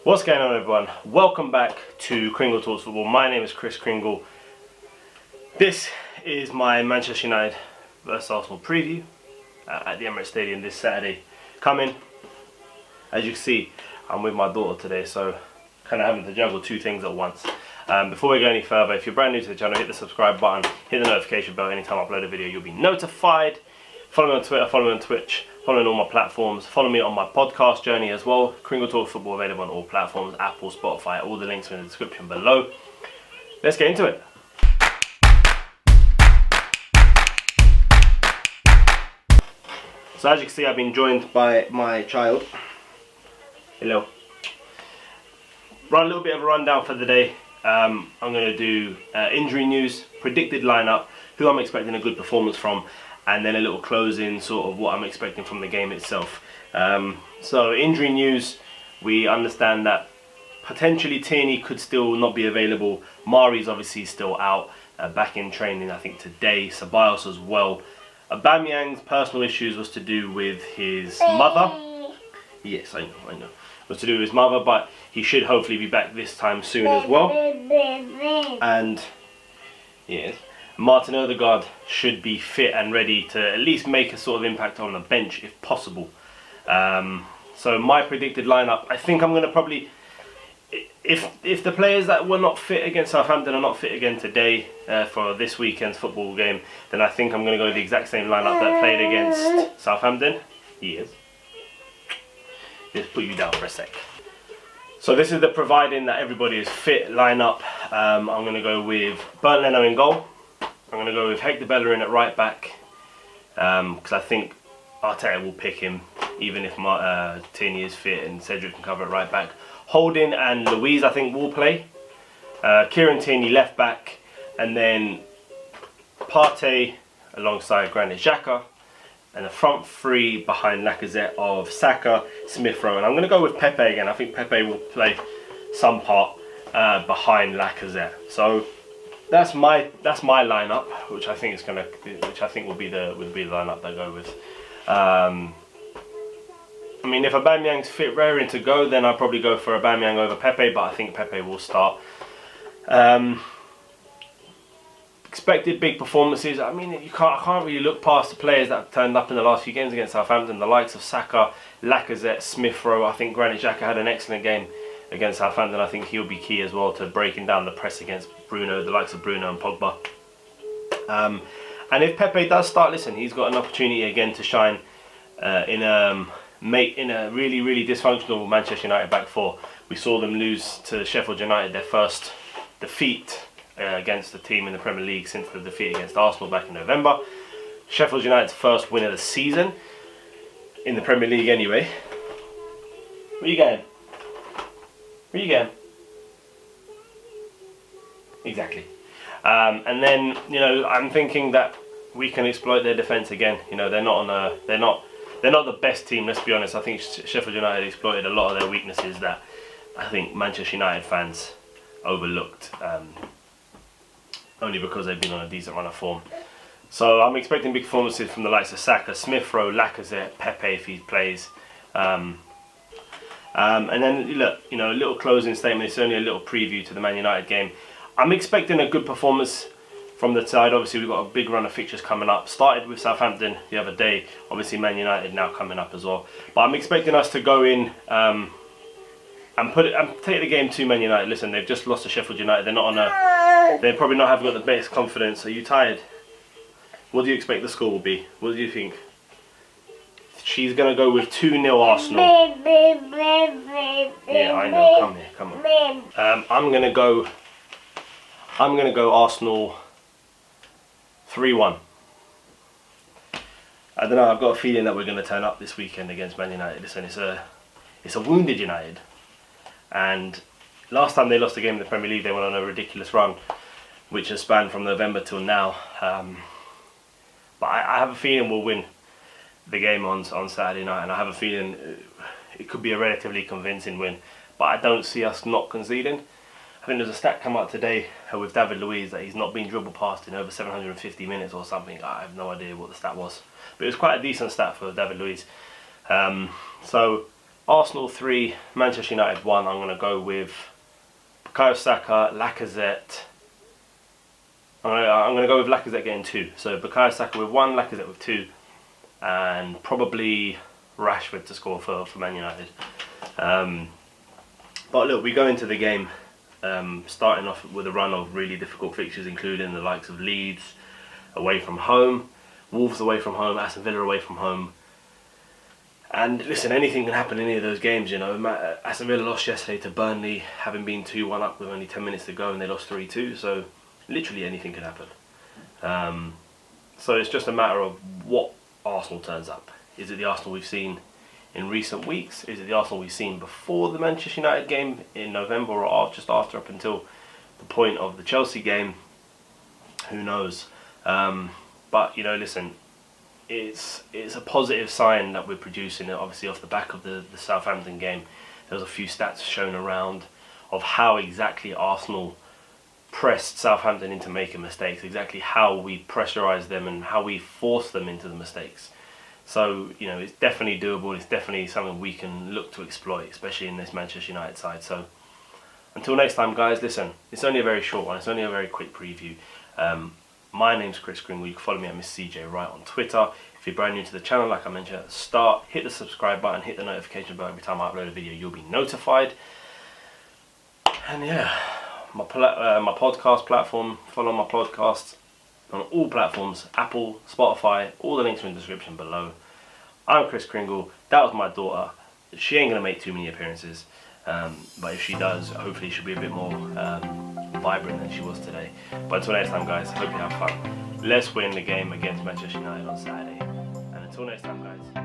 What's going on, everyone? Welcome back to Kringle Talks Football. My name is Chris Kringle. This is my Manchester United vs Arsenal preview at the Emirates Stadium this Saturday coming. As you can see, I'm with my daughter today, so kind of having to juggle two things at once. Before we go any further, if you're brand new to the channel, hit the subscribe button, hit the notification bell. Anytime I upload a video, you'll be notified. Follow me on Twitter, follow me on Twitch, follow me on all my platforms. Follow me on my podcast journey as well. Kringle Talk Football available on all platforms, Apple, Spotify. All the links are in the description below. Let's get into it. So as you can see, I've been joined by my child. Hello. Run a little bit of a rundown for the day. I'm going to do injury news, predicted lineup, who I'm expecting a good performance from, and then a little closing sort of what I'm expecting from the game itself. So injury news, we understand that potentially Tierney could still not be available. Mari's obviously still out, back in training I think today. Ceballos as well. Aubameyang's personal issues was to do with his mother. Yes, I know. Was to do with his mother, but he should hopefully be back this time soon as well. And yes, Martin Odegaard should be fit and ready to at least make a sort of impact on the bench if possible. So my predicted lineup, I think I'm going to probably, if the players that were not fit against Southampton are not fit again today for this weekend's football game, then I think I'm going to go with the exact same lineup that played against Southampton. Yes. Just put you down for a sec. So this is the providing that everybody is fit lineup. I'm going to go with Bernd Leno in goal. I'm going to go with Hector Bellerin at right back, because I think Arteta will pick him even if Tierney is fit and Cedric can cover at right back. Holding and Louise I think will play. Kieran Tierney left back, and then Partey alongside Granit Xhaka, and the front three behind Lacazette of Saka, Smith Rowe. And I'm going to go with Pepe again. I think Pepe will play some part behind Lacazette. So that's my lineup, which I think will be the lineup that I go with. I mean, if Aubameyang's fit, raring to go, then I'll probably go for Aubameyang over Pepe, but I think Pepe will start. Expected big performances. I mean, I can't really look past the players that have turned up in the last few games against Southampton. The likes of Saka, Lacazette, Smith Rowe. I think Granit Xhaka had an excellent game against Southampton. I think he'll be key as well to breaking down the press against Bruno, the likes of Bruno and Pogba. And if Pepe does start, listen, he's got an opportunity again to shine in a really, really dysfunctional Manchester United back four. We saw them lose to Sheffield United, their first defeat against the team in the Premier League since the defeat against Arsenal back in November. Sheffield United's first win of the season in the Premier League anyway. Where you going? Where you going? Exactly. And then, you know, I'm thinking that we can exploit their defence again. You know, they're not the best team, let's be honest. I think Sheffield United exploited a lot of their weaknesses that I think Manchester United fans overlooked, only because they've been on a decent run of form. So I'm expecting big performances from the likes of Saka, Smith Rowe, Lacazette, Pepe if he plays. And then look, you know, a little closing statement. It's only a little preview to the Man United game. I'm expecting a good performance from the side. Obviously we've got a big run of fixtures coming up. Started with Southampton the other day. Obviously Man United now coming up as well. But I'm expecting us to go in and take the game to Man United. Listen, they've just lost to Sheffield United. They're probably not having got the best confidence. Are you tired? What do you expect the score will be? What do you think? She's gonna go with 2-0 Arsenal. Yeah, I know. Come here, come on. I'm gonna go Arsenal 3-1. I don't know. I've got a feeling that we're gonna turn up this weekend against Man United. Listen, it's a wounded United, and last time they lost a game in the Premier League, they went on a ridiculous run, which has spanned from November till now. But I have a feeling we'll win the game on Saturday night, and I have a feeling it could be a relatively convincing win. But I don't see us not conceding. I think there's a stat come out today with David Luiz that he's not been dribbled past in over 750 minutes or something. I have no idea what the stat was, but it was quite a decent stat for David Luiz. So Arsenal 3, Manchester United 1. I'm going to go with Bukayo Saka, Lacazette. I'm going to go with Lacazette getting 2. So Bukayo Saka with 1, Lacazette with 2, and probably Rashford to score for Man United. But look, we go into the game starting off with a run of really difficult fixtures, including the likes of Leeds away from home, Wolves away from home, Aston Villa away from home. And listen, anything can happen in any of those games, you know. Aston Villa lost yesterday to Burnley, having been 2-1 up with only 10 minutes to go, and they lost 3-2, so literally anything can happen. So it's just a matter of what Arsenal turns up. Is it the Arsenal we've seen in recent weeks? Is it the Arsenal we've seen before the Manchester United game in November, or just after, up until the point of the Chelsea game? Who knows? But, you know, listen, it's a positive sign that we're producing it, obviously off the back of the Southampton game. There was a few stats shown around of how exactly Arsenal pressed Southampton into making mistakes, exactly how we pressurised them and how we forced them into the mistakes. So, you know, it's definitely doable. It's definitely something we can look to exploit, especially in this Manchester United side. So until next time, guys, listen, it's only a very short one. It's only a very quick preview. My name's Chris Kringle. You can follow me at Miss CJ Wright on Twitter. If you're brand new to the channel, like I mentioned at the start, hit the subscribe button, hit the notification bell. Every time I upload a video, you'll be notified. And yeah, my podcast platform, follow my podcasts on all platforms, Apple, Spotify, all the links are in the description below. I'm Chris Kringle. That was my daughter. She ain't going to make too many appearances, but if she does, hopefully she'll be a bit more vibrant than she was today. But until next time, guys, hope you have fun. Let's win the game against Manchester United on Saturday. And until next time, guys.